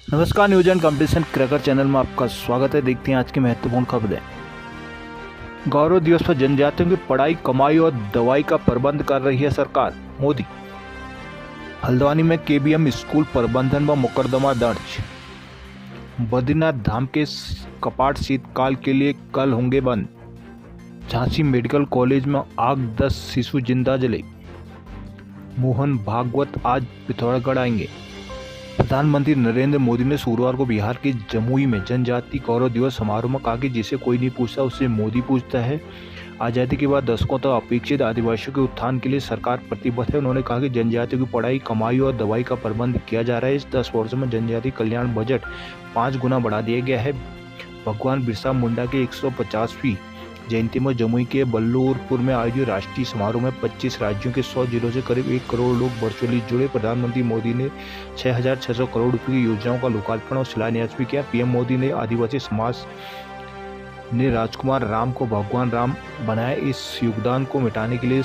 नमस्कार, news and competition cracker channel में आपका स्वागत है। देखते हैं आज की महत्वपूर्ण खबरें। गौरव दिवस पर जनजातियों की पढ़ाई, कमाई और दवाई का प्रबंध कर रही है सरकार, मोदी। हल्द्वानी में केबीएम स्कूल प्रबंधन व मुकदमा दर्ज। बद्रीनाथ धाम के कपाट शीतकाल के लिए कल होंगे बंद। झांसी मेडिकल कॉलेज में आग, 10 शिशु जिंदा जले। मोहन भागवत आज पिथौरागढ़ आएंगे। प्रधानमंत्री नरेंद्र मोदी ने शुक्रवार को बिहार के जमुई में जनजाति गौरव दिवस समारोह में कहा कि जिसे कोई नहीं पूछता उससे मोदी पूछता है। आज़ादी के बाद दशकों तक अपेक्षित आदिवासियों के उत्थान के लिए सरकार प्रतिबद्ध है। उन्होंने कहा कि जनजातियों की पढ़ाई, कमाई और दवाई का प्रबंध किया जा रहा है। इस 10 वर्षों में जनजाति कल्याण बजट 5 गुना बढ़ा दिया गया है। भगवान बिरसा मुंडा के 150वीं जयंती में जमुई के बल्लूरपुर में आयोजित राष्ट्रीय समारोह में 25 राज्यों के 100 जिलों से करीब 1 करोड़ लोग वर्चुअली जुड़े। प्रधानमंत्री मोदी ने 6,600 करोड़ रुपए की योजनाओं का लोकार्पण और शिलान्यास भी किया। पीएम मोदी ने आदिवासी समाज ने राजकुमार राम को भगवान राम बनाया। इस योगदान को मिटाने के लिए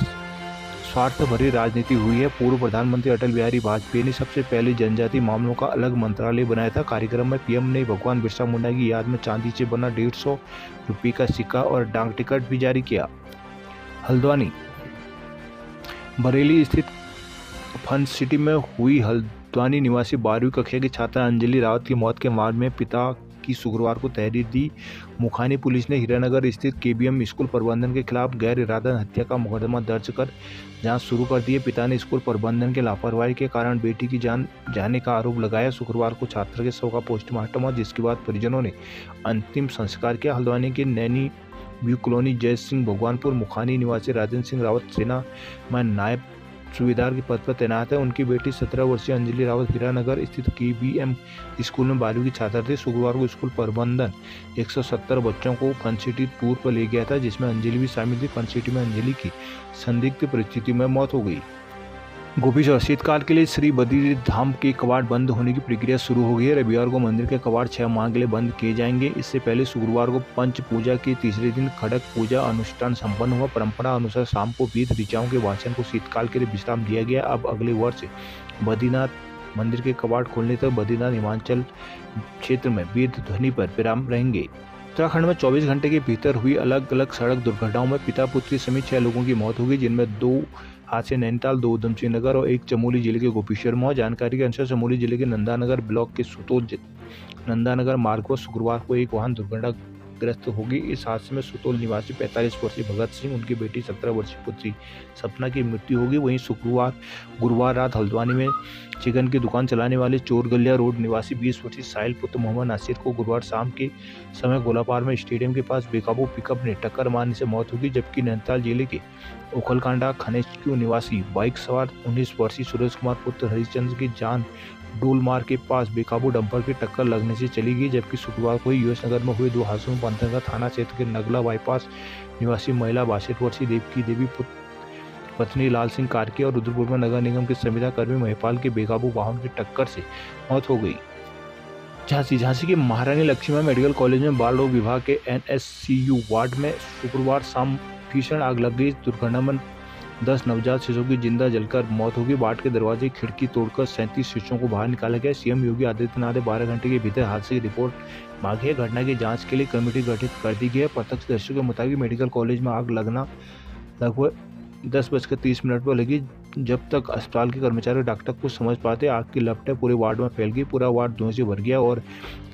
स्वार्थ भरी राजनीति हुई है। पूर्व प्रधानमंत्री अटल बिहारी वाजपेयी ने सबसे पहले जनजाति मामलों का अलग मंत्रालय बनाया था। कार्यक्रम में पीएम ने भगवान बिरसा मुंडा की याद में चांदी से बना 150 रुपये का सिक्का और डाक टिकट भी जारी किया। हल्द्वानी। बरेली स्थित फन सिटी में हुई हल्द्वानी निवासी 12वीं कक्षा की छात्रा अंजलि रावत की मौत के मामले में पिता की शुक्रवार को तहरीर दी। मुखानी पुलिस ने हीरानगर स्थित केबीएम स्कूल प्रबंधन के खिलाफ गैर इरादा हत्या का मुकदमा दर्ज कर जांच शुरू कर दी है। पिता ने स्कूल प्रबंधन के लापरवाही के कारण बेटी की जान जाने का आरोप लगाया। शुक्रवार को छात्र के शव का पोस्टमार्टम हुआ, जिसके बाद परिजनों ने अंतिम संस्कार किया। हल्द्वानी के नैनी व्यू कॉलोनी जय सिंह भगवानपुर मुखानी निवासी राजेंद्र सिंह रावत सेना में नायब सुबेदार के पद पर तैनात है। उनकी बेटी 17 वर्षीय अंजलि रावत हीरानगर स्थित केबीएम स्कूल में 12वीं की छात्र थी। शुक्रवार को स्कूल प्रबंधन 170 बच्चों को फन सिटी टूर पर ले गया था, जिसमें अंजलि भी शामिल थी। फन सिटी में अंजलि की संदिग्ध परिस्थिति में मौत हो गई। गोपीचौर। शीतकाल के लिए श्री बद्रीनाथ धाम के कवाट बंद होने की प्रक्रिया शुरू हो गई है। रविवार को मंदिर के कवाट 6 माह के लिए बंद किए जाएंगे। इससे पहले शुक्रवार को पंच पूजा के तीसरे दिन खड़क पूजा अनुष्ठान संपन्न हुआ। परंपरा अनुसार शाम को वेद ऋचाओं के वाचन को शीतकाल के लिए विश्राम दिया गया। अब अगले वर्ष बद्रीनाथ मंदिर के कवाट खोलने तक बद्रीनाथ हिमाचल क्षेत्र में वेद ध्वनि पर विराम रहेंगे। उत्तराखंड में 24 घंटे के भीतर हुई अलग अलग सड़क दुर्घटनाओं में पिता पुत्री समेत 6 लोगों की मौत हो गई, जिनमें 2 हादसे नैनीताल, 2 उधमसिंह नगर और 1 चमोली जिले के गोपीश्वर में। जानकारी के अनुसार चमोली जिले के नंदानगर ब्लॉक के सुतोल नंदानगर मार्ग पर शुक्रवार को एक वाहन दुर्घटनाग्रस्त होगी। इस हादसे में सुतोल निवासी 45 वर्षीय भगत सिंह, उनकी बेटी 17 वर्षीय पुत्री सपना की मृत्यु होगी। वहीं गुरुवार रात हल्द्वानी में चिकन की दुकान चलाने वाले चोरगलिया रोड निवासी 20 वर्षीय साहिल पुत्र मोहम्मद नासिर को गुरुवार शाम के समय गोलापार में स्टेडियम के पास बेकाबू पिकअप ने टक्कर मारने से मौत होगी। जबकि नैनीताल जिले के ओखलकांडा खनेचक्यू निवासी बाइक सवार 19 वर्षीय सूरज कुमार पुत्र हरिश्चंद्र की जान डोलमार के पास बेकाबू डंपर की टक्कर लगने से चली गई। जबकि शुक्रवार को यूएस नगर में हुए 2 हादसों में पंथनगर थाना क्षेत्र के नगला बाईपास निवासी महिला 62 वर्षीय देवकी देवी पत्नी लाल सिंह कार्के और रुद्रपुर में नगर निगम के संविदा कर्मी महिपाल के बेकाबू वाहन की टक्कर से मौत हो गई। झांसी के महारानी लक्ष्मीबाई मेडिकल कॉलेज में बाल रोग विभाग के एनएससीयू वार्ड में शुक्रवार शाम भीषण आग लग गई। दुर्घटना में 10 नवजात शिशुओं की जिंदा जलकर मौत होगी। वार्ड के दरवाजे खिड़की तोड़कर 37 शिशुओं को बाहर निकाला गया। सीएम योगी आदित्यनाथ ने 12 घंटे के भीतर हादसे की रिपोर्ट मांगी है। घटना की जांच के लिए कमेटी गठित कर दी गई है। प्रत्यक्षदर्शियों के मुताबिक मेडिकल कॉलेज में आग लगना लगभग 10:30 पर लगी। जब तक अस्पताल के कर्मचारी और डॉक्टर कुछ समझ पाते, आग की लपटें पूरे वार्ड में फैल गई। पूरा वार्ड धुएं से भर गया और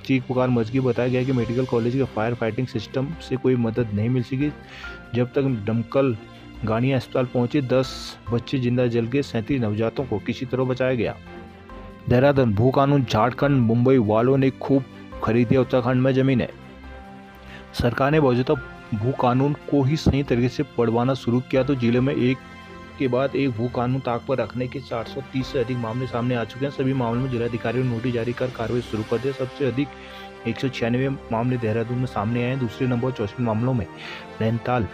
चीख पुकार मच गई। बताया गया कि मेडिकल कॉलेज के फायर फाइटिंग सिस्टम से कोई मदद नहीं मिल सकी। जब तक दमकल गाड़ियां अस्पताल पहुंची, 10 बच्चे जिंदा जल गए। 37 नवजातों को किसी तरह बचाया गया। देहरादून। भू कानून। झारखंड मुंबई वालों ने खूब खरीदी उत्तराखंड में जमीनें। सरकार ने मौजूदा भू कानून को ही सही तरीके से पढ़वाना शुरू किया तो जिले में एक के बाद एक भू कानून ताक पर रखने के 430 से अधिक मामले सामने आ चुके हैं। सभी मामलों में जिलाधिकारियों ने नोटिस जारी कर कार्रवाई शुरू कर दी। सबसे अधिक 196 मामले देहरादून में सामने आए हैं। दूसरे नंबर 64 मामलों में नैनीताल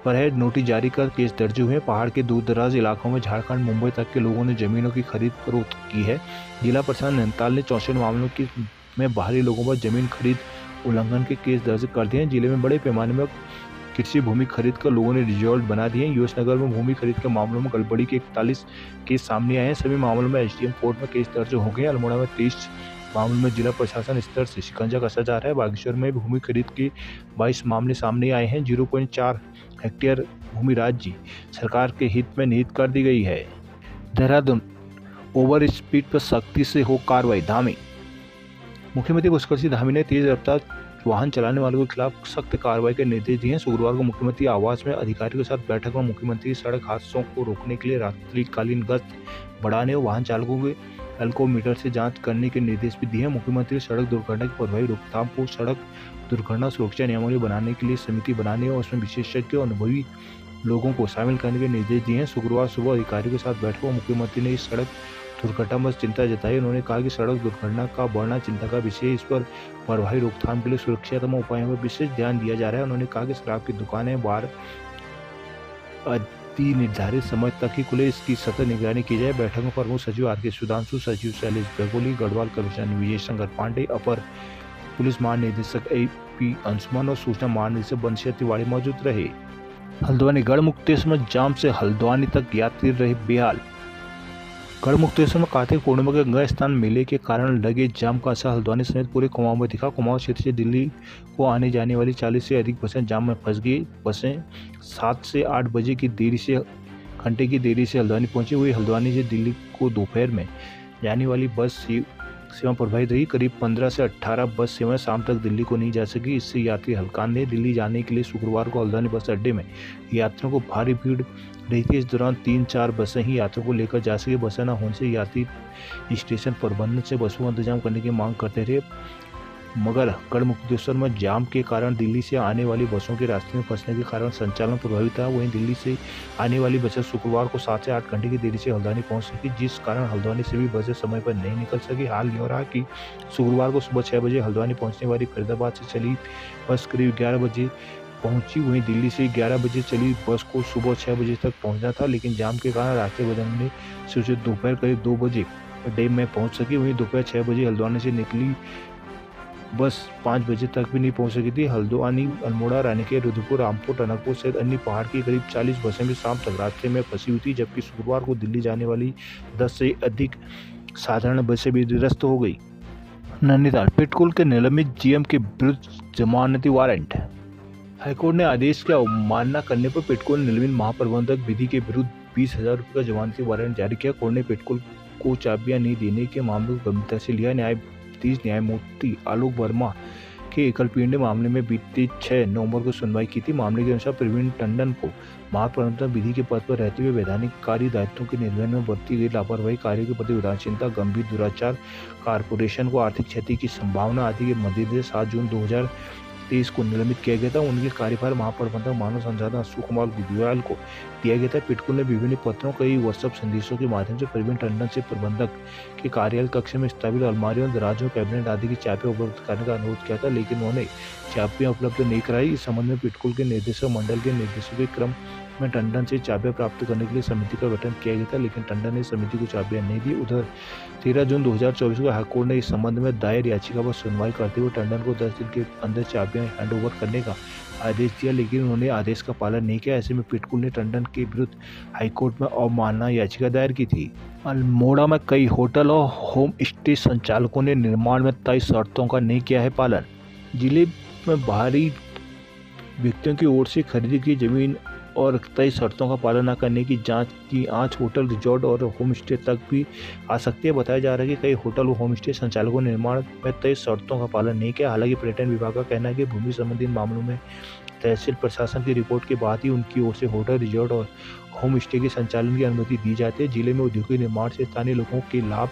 पर है। नोटिस जारी कर केस दर्ज हुए। पहाड़ के दूर दराज इलाकों में झारखंड मुंबई तक के लोगों ने जमीनों की खरीद फरोख्त की है। जिला प्रशासन नैनीताल ने 64 मामलों में बाहरी लोगों पर जमीन खरीद उल्लंघन के केस दर्ज कर दिए हैं। जिले में बड़े पैमाने में कृषि भूमि खरीद कर लोगों ने रिजॉल्ट बना दिए हैं। यूएस नगर में भूमि खरीद के मामलों में गड़बड़ी के 41 केस सामने आए हैं। सभी मामलों में एसडीएम कोर्ट में केस दर्ज हो गए। अल्मोड़ा में 23 मामले में जिला प्रशासन स्तर से शिकंजा कसा जा रहा है। बागेश्वर में भूमि खरीद के 22 मामले सामने आए हैं। 0.4 हेक्टेयर भूमि राज्य सरकार के हित में निहित कर दी गई है। देहरादून, ओवर स्पीड पर सख्ती से हो कार्रवाई, धामी। मुख्यमंत्री पुष्कर सिंह धामी ने तेज रफ्तार वाहन चलाने वालों के खिलाफ सख्त कार्रवाई के निर्देश दिए हैं। शुक्रवार को मुख्यमंत्री आवास में अधिकारियों के साथ बैठक में मुख्यमंत्री सड़क हादसों को रोकने के लिए रात्रिकालीन गश्त बढ़ाने और वाहन चालकों के एल्कोमीटर से जांच करने के निर्देश भी दिए हैं। मुख्यमंत्री सड़क दुर्घटना की प्रभावी रोकथाम को सड़क दुर्घटना सुरक्षा नियमावली बनाने के लिए समिति बनाने और उसमें विशेषज्ञ और अनुभवी लोगों को शामिल करने के निर्देश दिए हैं। शुक्रवार सुबह अधिकारियों के साथ बैठक में मुख्यमंत्री ने इस सड़क दुर्घटना पर चिंता जताई। उन्होंने कहा कि सड़क दुर्घटना का बढ़ना चिंता का विषय है। इस पर प्रभावी रोकथाम के लिए सुरक्षात्मक उपायों पर विशेष ध्यान दिया जा रहा है। उन्होंने कहा कि शराब की दुकानें बार अति निर्धारित समय तक ही खुले, इसकी सतत निगरानी की जाए। बैठक में प्रमुख सचिव आर.के. सुधांशु, सचिव शैलेश बेगोली, गढ़वाल कमिश्नर विजय शंकर पांडे, अपर पुलिस महानिदेशक A.P. अंशुमन और सूचना महानिदेशक बंशीधर तिवारी मौजूद रहे। हल्द्वानी, गढ़मुक्तेश्वर में जाम से हल्द्वानी तक यात्री रहे बेहाल। गढ़मुक्तेश्वर में कार्तिक पूर्णिमा के गंगा स्नान मेले के कारण लगे जाम का असर हल्द्वानी समेत पूरे कुमाऊं में दिखा। कुमाऊं क्षेत्र से दिल्ली को आने जाने वाली 40 से अधिक बसें जाम में फंस गई। बसें 7 से 8 घंटे की देरी से हल्द्वानी पहुंची हुई। हल्द्वानी से दिल्ली को दोपहर में जाने वाली बस सेवा प्रभावित रही। करीब 15 से 18 बस सेवाएं शाम तक दिल्ली को नहीं जा सकी। इससे यात्री हल्द्वानी ने दिल्ली जाने के लिए शुक्रवार को हल्द्वानी बस अड्डे में यात्रियों को भारी भीड़ रही थी। इस दौरान 3-4 बसें ही यात्रियों को लेकर जा सकी। बसें न होने से यात्री स्टेशन प्रबंधन से बसों का इंतजाम करने की मांग करते रहे, मगर गढ़मुक्तेश्वर में जाम के कारण दिल्ली से आने वाली बसों के रास्ते में फंसने के कारण संचालन प्रभावित था। वहीं दिल्ली से आने वाली बसें शुक्रवार को 7 से 8 घंटे की देरी से हल्द्वानी पहुंच सकी, जिस कारण हल्द्वानी से भी बसें समय पर नहीं निकल सकी। हाल ये हो रहा कि शुक्रवार को सुबह 6 बजे हल्द्वानी पहुंचने वाली फरीदाबाद से चली बस करीब 11 बजे पहुंची। वहीं दिल्ली से 11 बजे चली बस को सुबह 6 बजे तक पहुंचना था, लेकिन जाम के कारण रास्ते बदलने से उसे दोपहर करीब 2 बजे अड्डे में पहुंच सकी। वहीं दोपहर 6 बजे हल्द्वानी से निकली बस 5 बजे तक भी नहीं पहुंच सकी थी। हल्द्वानी, अल्मोड़ा, रानीखेत, रुद्रपुर, रामपुर, टनकपुर सहित अन्य पहाड़ की करीब 40 बसें भी शाम तक रास्ते में फंसी हुई थी, जबकि शुक्रवार को दिल्ली जाने वाली 10 से अधिक साधारण बसें भी निरस्त हो गई। नैनीताल, पेट्रोल के निलंबित जीएम के विरुद्ध जमानती वारंट। हाईकोर्ट ने आदेश की अवमानना करने पर पेट्रोल निलंबित महाप्रबंधक विधि के विरुद्ध 20,000 रुपये का जमानती वारंट जारी किया। कोर्ट ने पेट्रोल को चाबियां नहीं देने के मामले को गंभीरता से लिया। न्यायाधीश न्यायमूर्ति आलोक वर्मा के एकल पीठ ने मामले में बीते 6 नवंबर को सुनवाई की थी। मामले के अनुसार प्रवीण टंडन को महाप्रबंधक विधि के पद पर रहते हुए वैधानिक कार्य दायित्वों के निर्वहन में बरती गई लापरवाही, कार्यों के प्रति उदासीनता, गंभीर दुराचार, कारपोरेशन को आर्थिक क्षति की संभावना आदि के मद्देनजर 7 जून 2023 को निलंबित किया गया था। उनके कार्यभार महाप्रबंधक मानव संसाधन अशोक कुमार गुजराल को दिया गया था। पिटकुल ने विभिन्न पत्रों, कई व्हाट्सएप संदेशों के माध्यम से प्रवीण टंडन से प्रबंधक के कार्यालय कक्ष में स्थापित अलमारियों, दराजों, कैबिनेट आदि की चाबियां उपलब्ध करने का अनुरोध किया था, लेकिन उन्होंने चाबियां उपलब्ध नहीं कराई। इस संबंध में पिटकुल के निर्देशक मंडल के निर्देशों के क्रम में टंडन से चाबियां प्राप्त करने के लिए समिति का गठन किया गया था, लेकिन टंडन ने समिति को चाबियां नहीं दी। उधर 13 जून 2024 को हाईकोर्ट ने इस संबंध में दायर याचिका पर सुनवाई करते हुए टंडन को 10 दिन के अंदर चाबियां हैंडओवर करने का आदेश दिया, लेकिन उन्होंने आदेश का पालन नहीं किया। ऐसे में पिटकुल ने टंडन के विरुद्ध हाईकोर्ट में अवमानना याचिका दायर की थी। अल्मोड़ा में कई होटल और होम स्टे संचालकों ने निर्माण में तय शर्तों का नहीं किया है पालन। जिले में बाहरी व्यक्तियों की ओर से खरीदी की जमीन और तय शर्तों का पालन न करने की जांच की आंच होटल, रिजॉर्ट और होम स्टे तक भी आ सकती है। बताया जा रहा है कि कई होटल और होम स्टे संचालकों ने निर्माण में तय शर्तों का पालन नहीं किया। हालांकि पर्यटन विभाग का कहना है कि भूमि संबंधी मामलों में तहसील प्रशासन की रिपोर्ट के बाद ही उनकी ओर से होटल, रिजॉर्ट और होम स्टे के संचालन की अनुमति दी जाती है। जिले में औद्योगिक निर्माण से स्थानीय लोगों के लाभ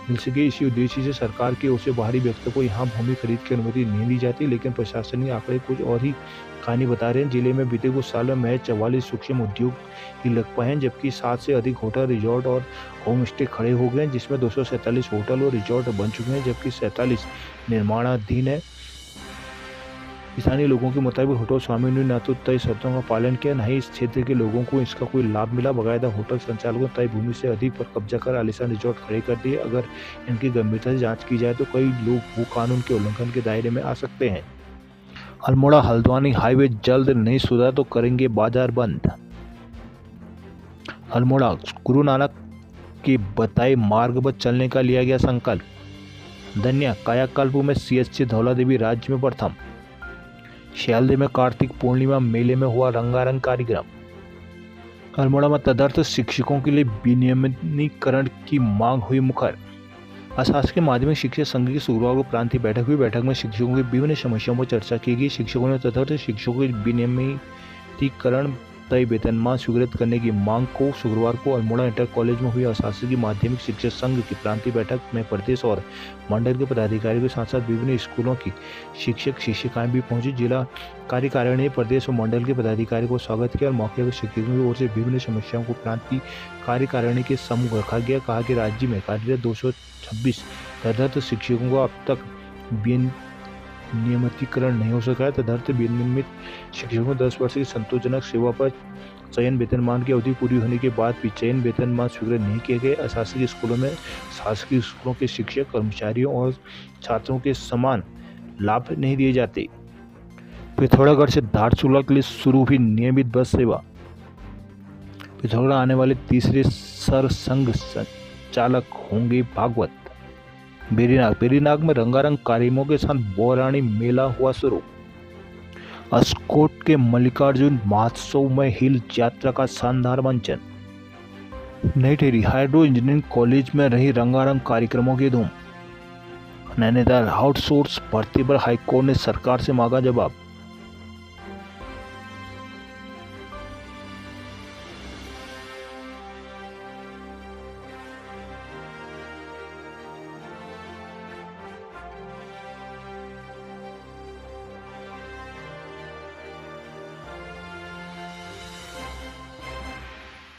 मिल सके, इसी उद्देश्य से सरकार की ओर से बाहरी व्यक्तियों को यहाँ भूमि खरीद की अनुमति नहीं दी जाती, लेकिन प्रशासनिक आंकड़े कुछ और ही कहानी बता रहे हैं। जिले में बीते कुछ सालों में 44 सूक्ष्म उद्योग ही लग पाए हैं, जबकि 7 से अधिक होटल, रिजॉर्ट और होम स्टे खड़े हो गए हैं, जिसमें 247 होटल और रिजॉर्ट बन चुके हैं, जबकि 47 निर्माणाधीन है। स्थानीय लोगों के मुताबिक होटल स्वामी ने न तो तय शर्तों का पालन किया, न ही इस क्षेत्र के लोगों को इसका कोई लाभ मिला। बाकायदा होटल संचालकों तय भूमि से अधिक पर कब्जा कर आलीशान रिजॉर्ट खड़े कर दिए। अगर इनकी गंभीरता से जांच की जाए तो कई लोग भू कानून के उल्लंघन के दायरे में आ सकते हैं। अल्मोड़ा हल्द्वानी हाईवे जल्द नहीं सुधरा तो करेंगे बाजार बंद। अल्मोड़ा, गुरु नानक के बताए मार्ग पर चलने का लिया गया संकल्प। धन्या कायाकल्प में CHC धौलादेवी राज्य में प्रथम। सियालदह में कार्तिक पूर्णिमा मेले में हुआ रंगारंग कार्यक्रम। अल्मोड़ा में तदर्थ शिक्षकों के लिए विनियमितीकरण की मांग हुई मुखर। अशासकीय माध्यमिक शिक्षा संघ की शुक्रवार को प्रांतीय बैठक हुई। बैठक में शिक्षकों की विभिन्न समस्याओं पर चर्चा की गई। शिक्षकों ने तदर्थ शिक्षकों के विनियमितीकरण तय वेतनमान स्वीकृत करने की मांग को शुक्रवार को अल्मोड़ा इंटर कॉलेज में हुई अशासकीय माध्यमिक शिक्षा संघ की प्रांतीय बैठक में प्रदेश और मंडल के पदाधिकारियों के साथ साथ विभिन्न स्कूलों की शिक्षक शिक्षिकाएं भी पहुंची। जिला कार्यकारिणी ने प्रदेश और मंडल के पदाधिकारियों को स्वागत किया और मौके पर शिक्षकों की ओर से विभिन्न समस्याओं को प्रांतीय कार्यकारिणी के सम्मुख रखा गया। कहा कि राज्य में कार्यरत 226 तदर्थ शिक्षकों को अब तक नियमितीकरण नहीं हो सका है। तदर्थ विनियमित शिक्षकों को 10 वर्ष की संतोषजनक सेवा पर चयन वेतनमान की अवधि पूरी होने के बाद भी चयन वेतनमान स्वीकृत नहीं किए गए। अशासकीय स्कूलों में शासकीय स्कूलों के शिक्षक कर्मचारियों और छात्रों के समान लाभ नहीं दिए जाते। पिथौरागढ़ से धारचूला के लिए शुरू हुई नियमित बस सेवा। पिथौरागढ़ आने वाले तीसरे सरसंघ संचालक होंगे भागवत। बेरीनाग में रंगारंग कार्यक्रमों के साथ बौराणी मेला हुआ शुरू। अस्कोट के मल्लिकार्जुन महोत्सव में हिल यात्रा का शानदार मंचन। नई टिहरी हाइड्रो इंजीनियरिंग कॉलेज में रही रंगारंग कार्यक्रमों की धूम। नैनीताल आउटसोर्स भर्ती पर हाईकोर्ट ने सरकार से मांगा जवाब।